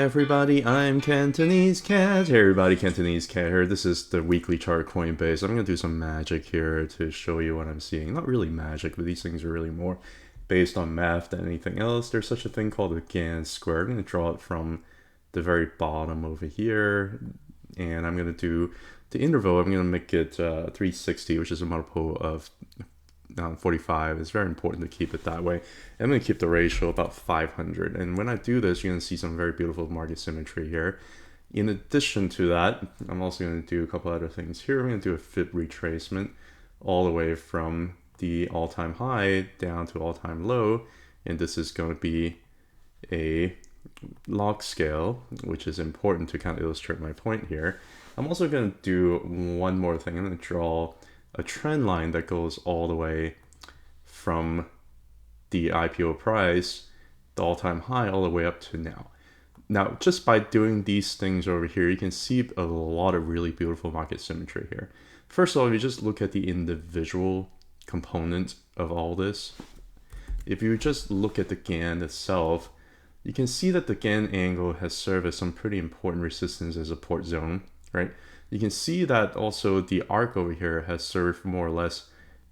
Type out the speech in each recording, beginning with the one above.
everybody, I'm Cantonese Cat. Hey everybody, Cantonese Cat here. This is the weekly chart Coinbase. I'm going to do some magic here to show you what I'm seeing. Not really magic, but these things are really more based on math than anything else. There's such a thing called a Gantt square. I'm going to draw it from the very bottom over here. And I'm going to do the interval. I'm going to make it 360, which is a multiple of 45. It's very important to keep it that way. I'm going to keep the ratio about 500. And when I do this, you're going to see some very beautiful market symmetry here. In addition to that, I'm also going to do a couple other things here. I'm going to do a fib retracement all the way from the all-time high down to all-time low. And this is going to be a log scale, which is important to kind of illustrate my point here. I'm also going to do one more thing. I'm going to draw a trend line that goes all the way from the IPO price, the all-time high, all the way up to now. Now, just by doing these things over here, you can see a lot of really beautiful market symmetry here. First of all, if you just look at the individual components of all this, if you just look at the Gantt itself, you can see that the Gantt angle has served as some pretty important resistance as a support zone, right? You can see that also the arc over here has served more or less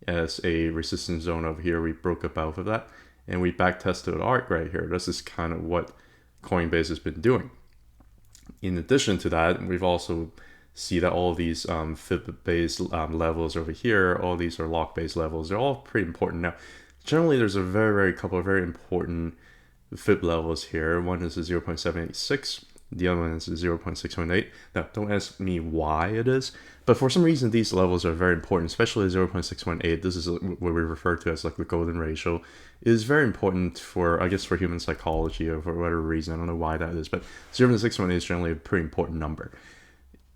as a resistance zone over here. We broke up out of that and we back tested the arc right here. This is kind of what Coinbase has been doing. In addition to that, we've also see that all of these fib-based levels over here, all these are lock-based levels. They're all pretty important. Now, generally there's a very couple of very important fib levels here. One is a 0.786. The other one is 0.618. Now, don't ask me why it is, but for some reason, these levels are very important, especially 0.618. This is what we refer to as like the golden ratio. It is very important for, I guess, for human psychology or for whatever reason. I don't know why that is, but 0.618 is generally a pretty important number.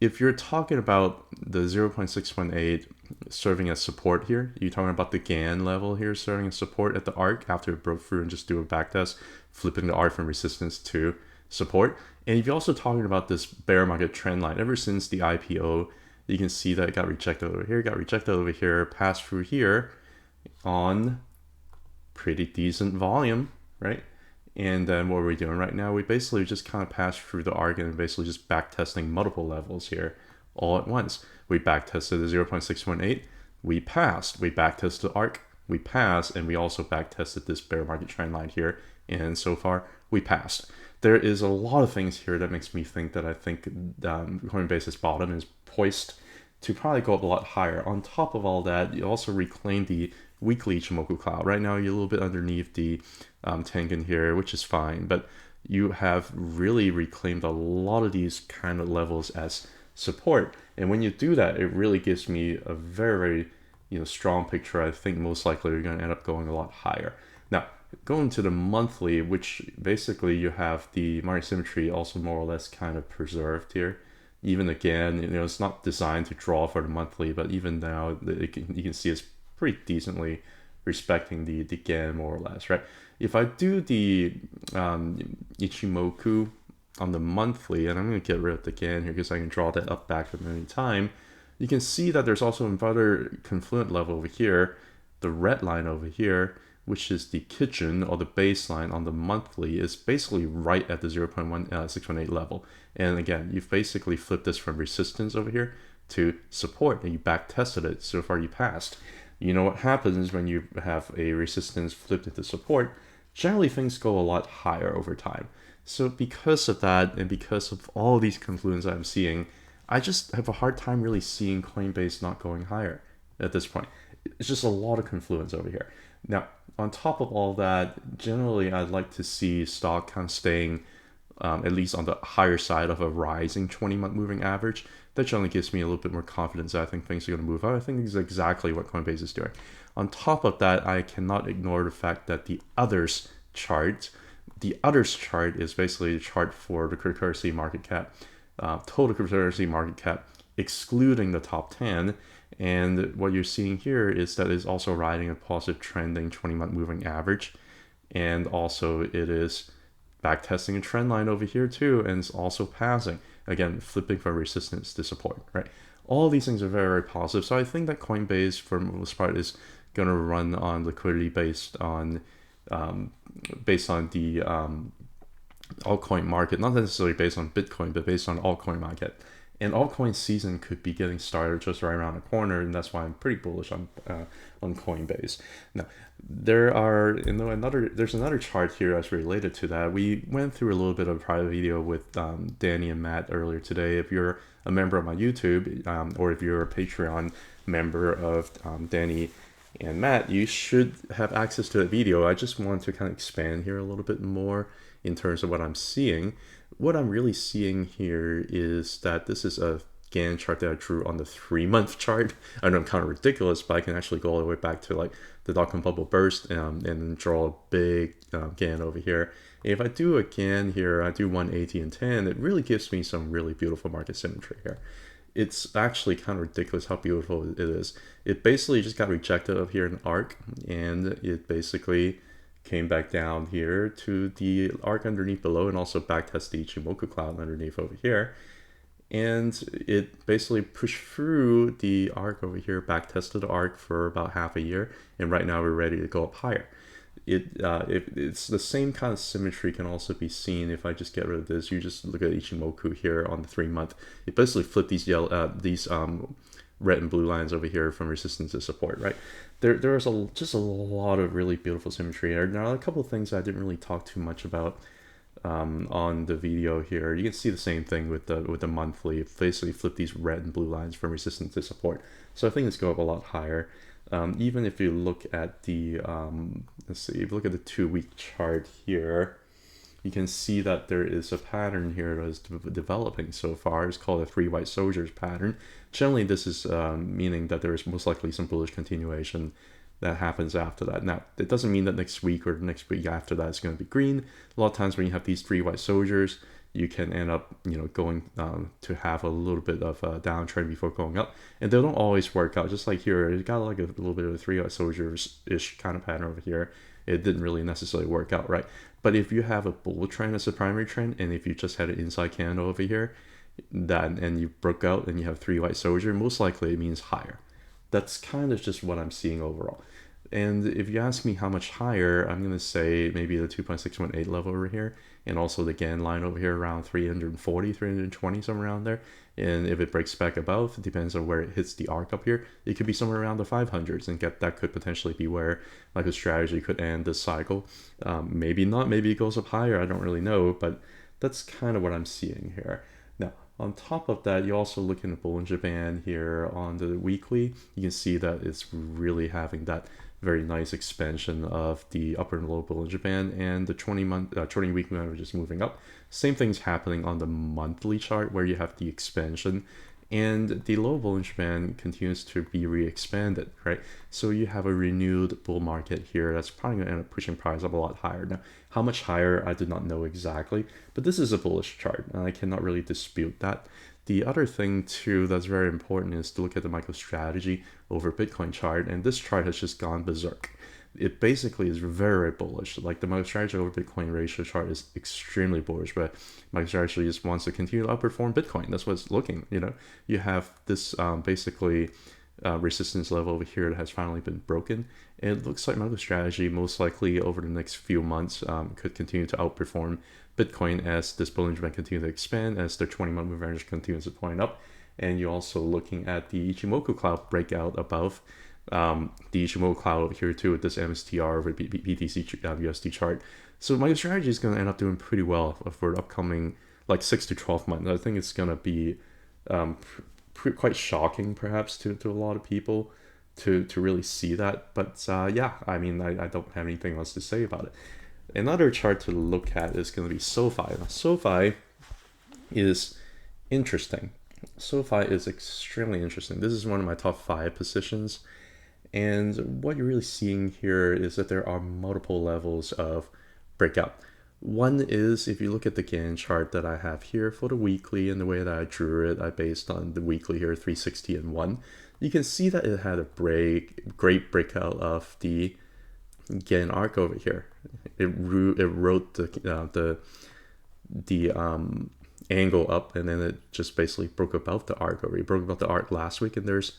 If you're talking about the 0.618 serving as support here, you're talking about the Gantt level here serving as support at the arc after it broke through and just do a backtest, flipping the arc from resistance to support. And if you're also talking about this bear market trend line, ever since the IPO, you can see that it got rejected over here, passed through here on pretty decent volume, right? And then what we're doing right now, we basically just kind of passed through the arc and basically just back testing multiple levels here all at once. We back tested the 0.618, we passed, we back tested the arc, we passed, and we also back tested this bear market trend line here. And so far, we passed. There is a lot of things here that makes me think that I think Coinbase's bottom is poised to probably go up a lot higher. On top of all that, you also reclaim the weekly Ichimoku cloud. Right now, you're a little bit underneath the Tengen here, which is fine, but you have really reclaimed a lot of these kind of levels as support. And when you do that, it really gives me a very strong picture. I think most likely you're going to end up going a lot higher. Now, going to the monthly, which basically you have the market symmetry also more or less kind of preserved here. Even again, it's not designed to draw for the monthly, but even now you can see it's pretty decently respecting the Gantt more or less, right? If I do the Ichimoku on the monthly, and I'm going to get rid of the Gantt here because I can draw that up back at any time, you can see that there's also another confluent level over here, the red line over here, which is the Kijun or the baseline on the monthly, is basically right at the 0.618 level. And again, you've basically flipped this from resistance over here to support, and you back tested it. So far you passed. You know what happens when you have a resistance flipped into support? Generally things go a lot higher over time. So because of that, and because of all these confluences I'm seeing, I just have a hard time really seeing Coinbase not going higher at this point. It's just a lot of confluence over here. Now, on top of all that, generally I'd like to see stock kind of staying at least on the higher side of a rising 20-month moving average. That generally gives me a little bit more confidence that I think things are going to move out. I think this is exactly what Coinbase is doing. On top of that, I cannot ignore the fact that the others chart is basically a chart for the cryptocurrency market cap, total cryptocurrency market cap, excluding the top 10. And what you're seeing here is that it's also riding a positive trending 20-month moving average. And also it is backtesting a trend line over here too, and it's also passing. Again, flipping from resistance to support, right? All these things are very positive. So I think that Coinbase, for the most part, is going to run on liquidity based on the altcoin market, not necessarily based on Bitcoin, but based on altcoin market. And altcoin season could be getting started just right around the corner, and that's why I'm pretty bullish on Coinbase. Now, there's another chart here that's related to that. We went through a little bit of a private video with Danny and Matt earlier today. If you're a member of my YouTube, or if you're a Patreon member of Danny and Matt, you should have access to that video. I just want to kind of expand here a little bit more in terms of what I'm seeing. What I'm really seeing here is that this is a Gann chart that I drew on the 3-month chart. I know I'm kind of ridiculous, but I can actually go all the way back to like the dot-com bubble burst and draw a big Gann over here. And if I do a Gann here, I do 180 and 10, it really gives me some really beautiful market symmetry here. It's actually kind of ridiculous how beautiful it is. It basically just got rejected up here in ARK, and it basically came back down here to the ARK underneath below, and also backtest the Ichimoku cloud underneath over here. And it basically pushed through the ARK over here, backtested the ARK for about half a year, and right now we're ready to go up higher. It's the same kind of symmetry can also be seen if I just get rid of this. You just look at Ichimoku here on the 3-month. It basically flipped these red and blue lines over here from resistance to support, right? There's just a lot of really beautiful symmetry. There are a couple of things I didn't really talk too much about on the video here. You can see the same thing with the monthly. It basically flip these red and blue lines from resistance to support. So I think it's go up a lot higher. Even if you look at the let's see, if you look at the 2-week chart here, you can see that there is a pattern here that is developing so far. It's called a 3 white soldiers pattern. Generally, this is meaning that there is most likely some bullish continuation that happens after that. Now, it doesn't mean that next week or the next week after that is going to be green. A lot of times when you have these 3 white soldiers, you can end up, going to have a little bit of a downtrend before going up, and they don't always work out. Just like here, it got like a little bit of a 3 white soldiers-ish kind of pattern over here. It didn't really necessarily work out, right? But if you have a bull trend as a primary trend, and if you just had an inside candle over here, and you broke out and you have 3 white soldier, most likely it means higher. That's kind of just what I'm seeing overall. And if you ask me how much higher, I'm going to say maybe the 2.618 level over here, and also the Gann line over here around 340, 320, somewhere around there. And if it breaks back above, it depends on where it hits the ARK up here. It could be somewhere around the 500s, and that could potentially be where like a strategy could end this cycle. Maybe not, maybe it goes up higher, I don't really know, but that's kind of what I'm seeing here. Now, on top of that, you also look in the Bollinger Band here on the weekly. You can see that it's really having that very nice expansion of the upper and lower Bollinger Band, and the 20-week average is moving up. Same thing's happening on the monthly chart where you have the expansion, and the low Bollinger Band continues to be re-expanded, right? So you have a renewed bull market here that's probably going to end up pushing price up a lot higher. Now, how much higher, I do not know exactly, but this is a bullish chart, and I cannot really dispute that. The other thing too that's very important is to look at the MicroStrategy over Bitcoin chart, and this chart has just gone berserk. It basically is very bullish. Like the MicroStrategy over Bitcoin ratio chart is extremely bullish, but MicroStrategy just wants to continue to outperform Bitcoin. That's what it's looking. You have this basically resistance level over here that has finally been broken. And it looks like MicroStrategy most likely over the next few months could continue to outperform Bitcoin as this Bollinger Band continues to expand, as their 20-month moving average continues to point up. And you're also looking at the Ichimoku cloud breakout above the Ichimoku cloud over here too with this MSTR over BTC USD chart. So MicroStrategy is going to end up doing pretty well for the upcoming like 6 to 12 months. I think it's going to be quite shocking perhaps to a lot of people to really see that. But yeah, I mean, I don't have anything else to say about it. Another chart to look at is going to be SOFI. Now, SOFI is interesting. SOFI is extremely interesting. This is one of my top 5 positions. And what you're really seeing here is that there are multiple levels of breakout. One is, if you look at the Gann chart that I have here for the weekly, and the way that I drew it, I based on the weekly here, 360 and 1. You can see that it had a great breakout of the Gann arc over here. It wrote the angle up, and then it just basically broke above the arc over. It broke above the arc last week, and there's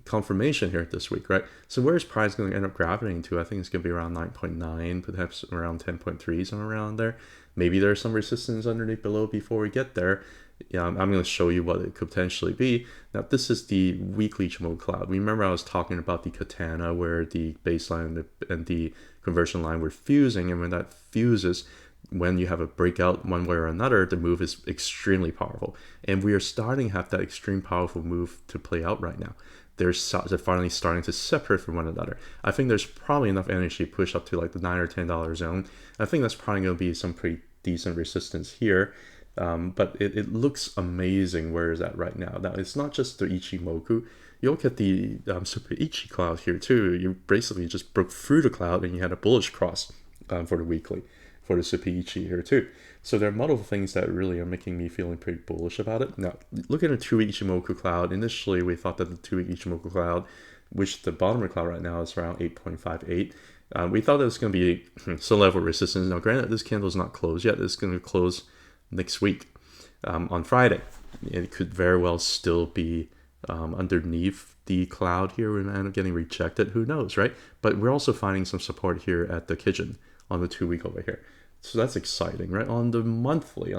confirmation here this week, right? So where's price going to end up gravitating to? I think it's going to be around 9.9, perhaps around 10.3, somewhere around there. Maybe there's some resistance underneath below before we get there. Yeah, I'm going to show you what it could potentially be. Now, this is the weekly Ichimoku cloud. Remember I was talking about the katana where the baseline and the conversion line were fusing, and when that fuses, when you have a breakout one way or another, the move is extremely powerful. And we are starting to have that extreme powerful move to play out right now. They're finally starting to separate from one another. I think there's probably enough energy to push up to like the $9 or $10 zone. I think that's probably going to be some pretty decent resistance here. But it looks amazing where is that right now. Now, it's not just the Ichimoku. You look at the Super Ichi cloud here too. You basically just broke through the cloud and you had a bullish cross for the weekly, for the Super Ichi here too. So there are multiple things that really are making me feeling pretty bullish about it. Now, look at the 2-week Ichimoku cloud. Initially, we thought that the 2-week Ichimoku cloud, which the bottom of the cloud right now is around 8.58, we thought that was going to be some level of resistance. Now, granted, this candle is not closed yet. It's going to close next week on Friday. It could very well still be underneath the cloud here. We might end up getting rejected. Who knows, right? But we're also finding some support here at the kitchen on the 2-week over here. So that's exciting, right? On the monthly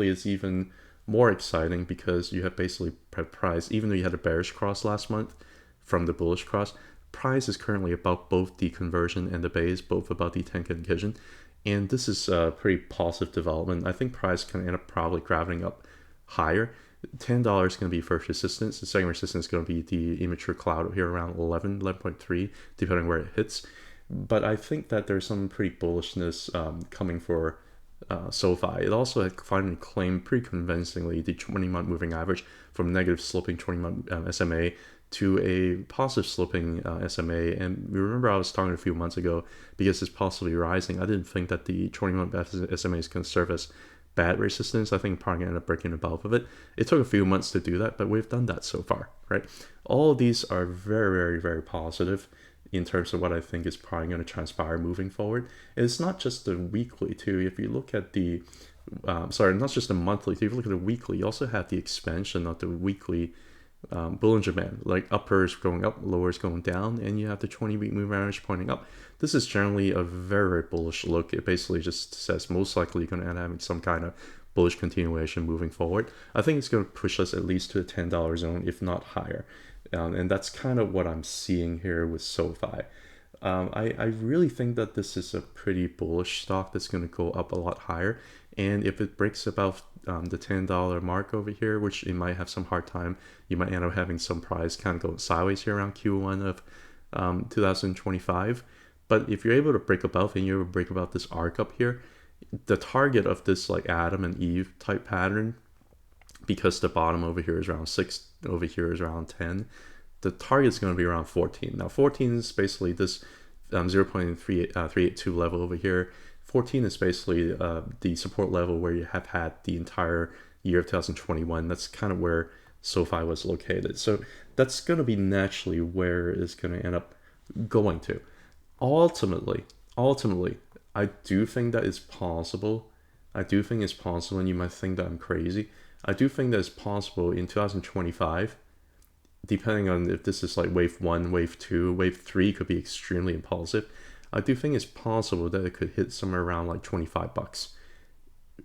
it's even more exciting because you have basically price, even though you had a bearish cross last month from the bullish cross, price is currently about both the conversion and the base, both about the Tenkan and Kijun. And this is a pretty positive development. I think price can end up probably gravitating up higher. $10 is going to be first resistance. The second resistance is going to be the immature cloud here around 11.3, depending where it hits. But I think that there's some pretty bullishness coming for SOFI. It also had finally claimed pretty convincingly the 20-month moving average from negative sloping 20-month SMA to a positive sloping SMA. And remember I was talking a few months ago, because it's possibly rising, I didn't think that the 20-month SMA is going to serve as bad resistance. I think probably end up breaking above of it. It took a few months to do that, but we've done that so far, right? All of these are very, very, very positive in terms of what I think is probably going to transpire moving forward. And it's not just the weekly too. If you look at the, not just the monthly, if you look at the weekly, you also have the expansion of the weekly Bollinger Band, like uppers going up, lowers going down, and you have the 20-week moving average pointing up. This is generally a very, very bullish look. It basically just says most likely you're going to end up having some kind of bullish continuation moving forward. I think it's going to push us at least to the $10 zone, if not higher. And that's kind of what I'm seeing here with SOFI. I really think that this is a pretty bullish stock that's going to go up a lot higher. And if it breaks above the $10 mark over here, which it might have some hard time, you might end up having some price kind of go sideways here around Q1 of 2025. But if you're able to break above and you're able to break above this arc up here, the target of this like Adam and Eve type pattern, because the bottom over here is around 6, over here is around 10, the target is going to be around 14. Now 14 is basically this 0.382 level over here. 14 is basically the support level where you have had the entire year of 2021. That's kind of where SOFI was located. So that's going to be naturally where it's going to end up going to. Ultimately, I do think that it's possible. I do think it's possible, and you might think that I'm crazy. I do think that it's possible in 2025, depending on if this is like wave 1, wave 2, wave 3 could be extremely impulsive. I do think it's possible that it could hit somewhere around like $25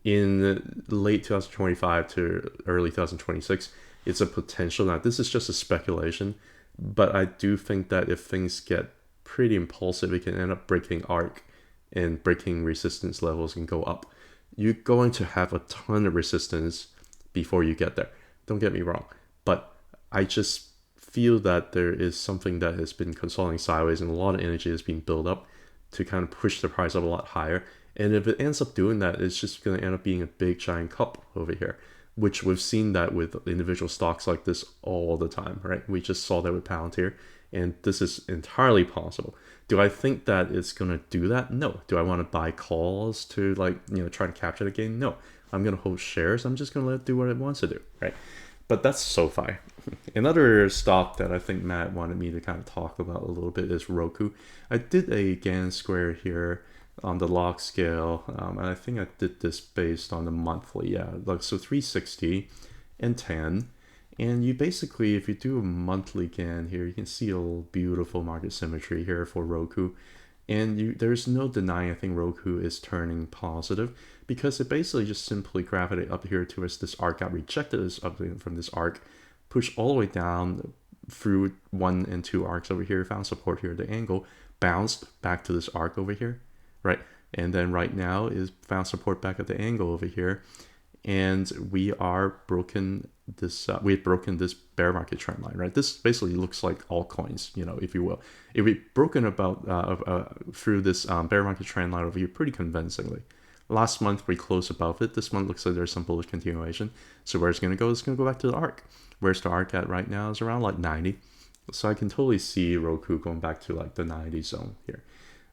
in late 2025 to early 2026. It's a potential. Now, this is just a speculation, but I do think that if things get pretty impulsive, it can end up breaking arc and breaking resistance levels and go up. You're going to have a ton of resistance before you get there. Don't get me wrong, but I just feel that there is something that has been consolidating sideways and a lot of energy has been built up to kind of push the price up a lot higher. And if it ends up doing that, it's just going to end up being a big giant cup over here, which we've seen that with individual stocks like this all the time, right? We just saw that with Palantir, and this is entirely possible. Do I think that it's going to do that? No. Do I want to buy calls to try to capture the gain? No. I'm going to hold shares. I'm just going to let it do what it wants to do, right? But that's SOFI. Another stock that I think Matt wanted me to kind of talk about a little bit is ROKU. I did a Gann square here on the log scale, and I think I did this based on the monthly. Yeah, so 360 and 10. And you basically, if you do a monthly Gann here, you can see a beautiful market symmetry here for ROKU. And there's no denying, I think Roku is turning positive, because it basically just simply gravitated up here towards this arc, got rejected from this arc, pushed all the way down through 1 and 2 arcs over here, found support here at the angle, bounced back to this arc over here, right? And then right now is found support back at the angle over here, and we had broken this bear market trend line, right? This basically looks like altcoins, if you will. If we've broken through this bear market trend line over here pretty convincingly. Last month we closed above it. This month looks like there's some bullish continuation. So where it's going to go? It's going to go back to the arc. Where's the arc at right now? It's around like 90. So I can totally see Roku going back to like the 90 zone here.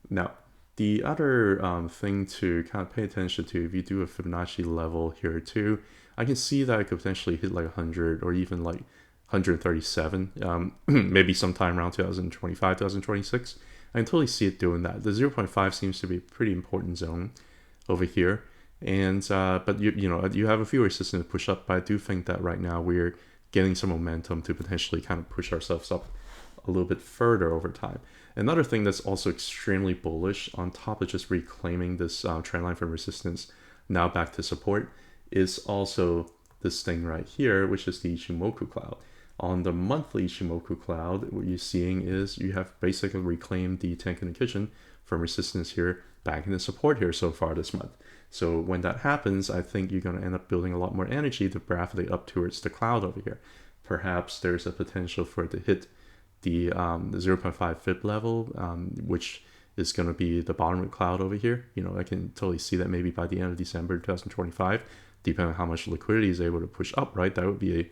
Now, the other thing to kind of pay attention to, if you do a Fibonacci level here too, I can see that I could potentially hit like 100 or even like 137, maybe sometime around 2025, 2026. I can totally see it doing that. The 0.5 seems to be a pretty important zone over here. And but you have a few resistance to push up, but I do think that right now we're getting some momentum to potentially kind of push ourselves up a little bit further over time. Another thing that's also extremely bullish, on top of just reclaiming this trend line from resistance now back to support, is also this thing right here, which is the Ichimoku cloud. On the monthly Ichimoku cloud, what you're seeing is you have basically reclaimed the Tenkan and Kijun from resistance here back into support here so far this month. So when that happens, I think you're going to end up building a lot more energy to gravitate up towards the cloud over here. Perhaps there's a potential for it to hit the 0.5 fib level, which is going to be the bottom of the cloud over here. I can totally see that maybe by the end of December 2025, depending on how much liquidity is able to push up, right? That would be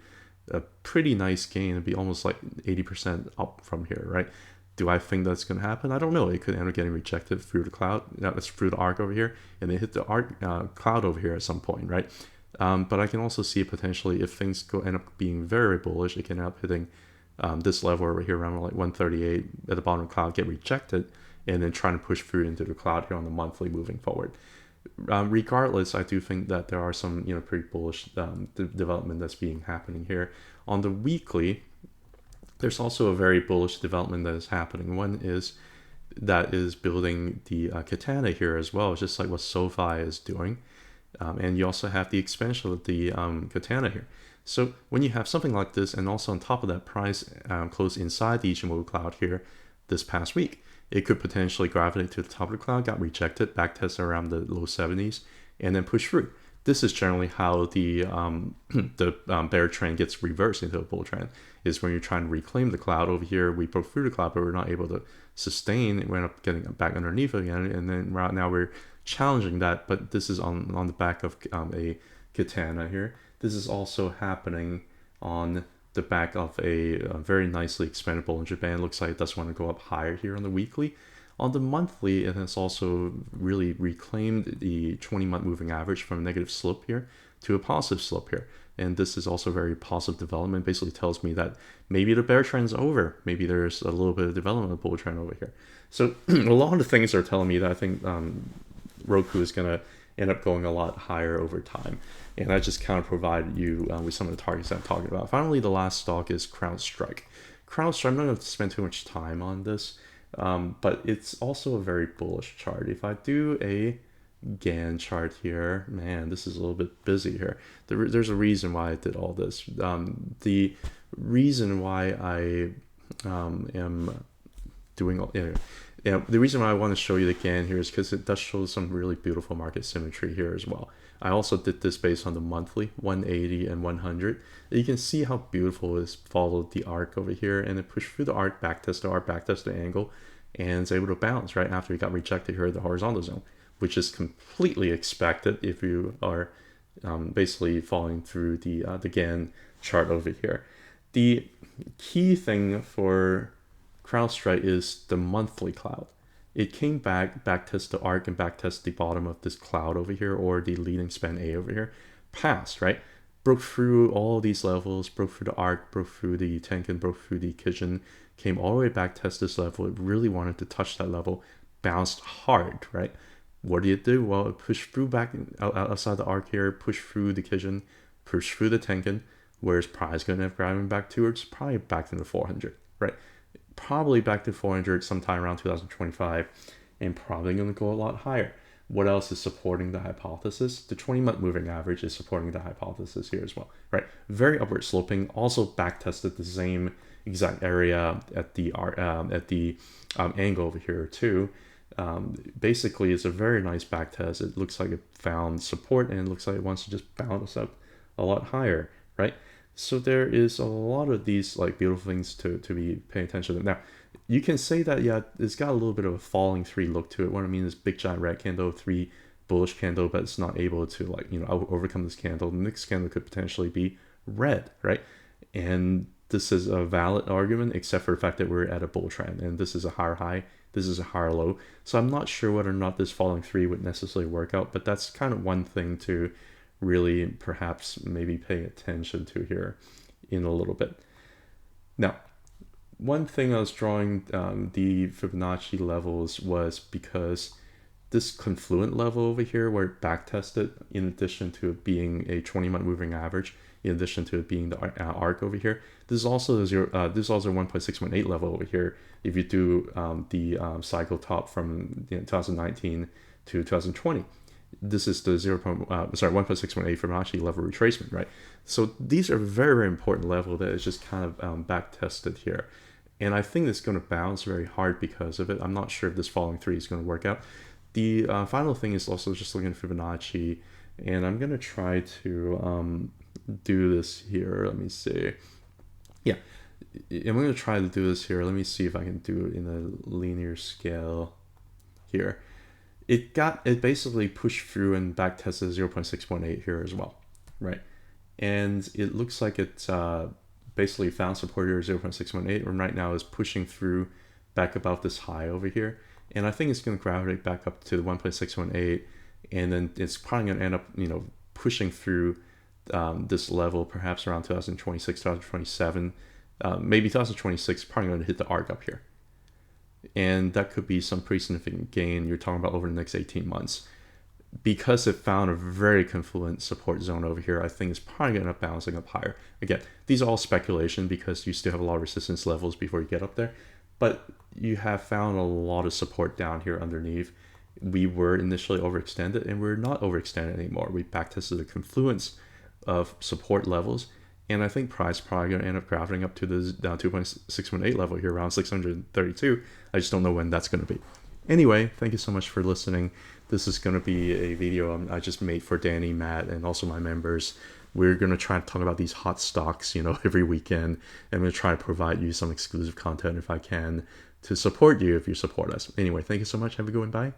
a pretty nice gain. It'd be almost like 80% up from here, right? Do I think that's going to happen? I don't know. It could end up getting rejected through the cloud, through the arc over here, and then hit the arc cloud over here at some point, right? But I can also see potentially, if things end up being very bullish, it can end up hitting this level over here around like 138 at the bottom of the cloud, get rejected, and then trying to push through into the cloud here on the monthly moving forward. Regardless, I do think that there are some pretty bullish development that's happening here. On the weekly, there's also a very bullish development that is happening. One is that is building the katana here as well, just like what SOFI is doing. And you also have the expansion of the katana here. So when you have something like this, and also on top of that, price closed inside the Ichimoku cloud here this past week, it could potentially gravitate to the top of the cloud, got rejected, backtest around the low 70s, and then push through. This is generally how the bear trend gets reversed into a bull trend, is when you're trying to reclaim the cloud over here. We broke through the cloud, but we're not able to sustain. We end up getting back underneath again, and then right now we're challenging that, but this is on the back of a katana here. This is also happening on the back of a very nicely expanded Bollinger Band. Looks like it does want to go up higher here on the weekly. On the monthly, it has also really reclaimed the 20-month moving average from a negative slope here to a positive slope here. And this is also very positive development. Basically tells me that maybe the bear trend's over. Maybe there's a little bit of development of bull trend over here. So a lot of things are telling me that I think Roku is going to end up going a lot higher over time. And I just kind of provided you with some of the targets I'm talking about. Finally, the last stock is CrowdStrike. CrowdStrike, I'm not going to spend too much time on this, but it's also a very bullish chart. If I do a Gann chart here, man, this is a little bit busy here. There's a reason why I did all this. The reason why I am doing all, the reason why I want to show you the Gann here is because it does show some really beautiful market symmetry here as well. I also did this based on the monthly 180 and 100. You can see how beautiful it is. Followed the arc over here and then pushed through the arc, backtest the angle, and it's able to bounce right after it got rejected here at the horizontal zone, which is completely expected if you are basically falling through the Gann chart over here. The key thing for CrowdStrike is the monthly cloud. It came backtest the arc and backtest the bottom of this cloud over here, or the leading span A over here, passed, right? Broke through all these levels, broke through the arc, broke through the Tenkan, broke through the Kijun, came all the way back, test this level. It really wanted to touch that level, bounced hard, right? What did it do? Well, it pushed through back outside the arc here, pushed through the Kijun, pushed through the Tenkan. Where's price going to have grabbing back towards? Probably back to the 400, right? Probably back to 400 sometime around 2025. and probably going to go a lot higher. What else is supporting the hypothesis? The 20-month moving average is supporting the hypothesis here as well, right? Very upward sloping, also back tested the same exact area at the angle over here too. Basically, it's a very nice back test. It looks like it found support, and it looks like it wants to just bounce up a lot higher, right? So there is a lot of these like beautiful things to be paying attention to. Now, you can say that, yeah, it's got a little bit of a falling three look to it. What I mean is big giant red candle, three bullish candle, but it's not able to like, overcome this candle. The next candle could potentially be red, right? And this is a valid argument, except for the fact that we're at a bull trend, and this is a higher high, this is a higher low. So I'm not sure whether or not this falling three would necessarily work out, but that's kind of one thing to really perhaps maybe pay attention to here in a little bit. Now, one thing I was drawing the Fibonacci levels was because this confluent level over here where it back tested, in addition to it being a 20-month moving average, in addition to it being the arc over here, this is also this is also 1.618 level over here. If you do the cycle top from 2019 to 2020, this is the 1.618 Fibonacci level retracement, right? So these are very, very important level that is just kind of back tested here. And I think it's going to bounce very hard because of it. I'm not sure if this falling three is going to work out. The final thing is also just looking at Fibonacci, and I'm going to try to do this here. Let me see. Yeah, I'm going to try to do this here. Let me see if I can do it in a linear scale here. It basically pushed through and back tested 0.618 here as well, right? And it looks like it's basically found support here 0.618, and right now is pushing through back above this high over here. And I think it's going to gravitate back up to the 1.618, and then it's probably going to end up, pushing through this level, perhaps around 2026, 2027, maybe 2026, probably going to hit the arc up here. And that could be some pretty significant gain you're talking about over the next 18 months. Because it found a very confluent support zone over here, I think it's probably going to end up bouncing up higher. Again, these are all speculation because you still have a lot of resistance levels before you get up there. But you have found a lot of support down here underneath. We were initially overextended, and we're not overextended anymore. We backtested the confluence of support levels, and I think price probably going to end up gravitating up to the 2.618 level here, around 632. I just don't know when that's going to be. Anyway, thank you so much for listening. This is going to be a video I just made for Danny, Matt, and also my members. We're going to try to talk about these hot stocks, every weekend. I'm going to try to provide you some exclusive content if I can to support you if you support us. Anyway, thank you so much. Have a good one. Bye.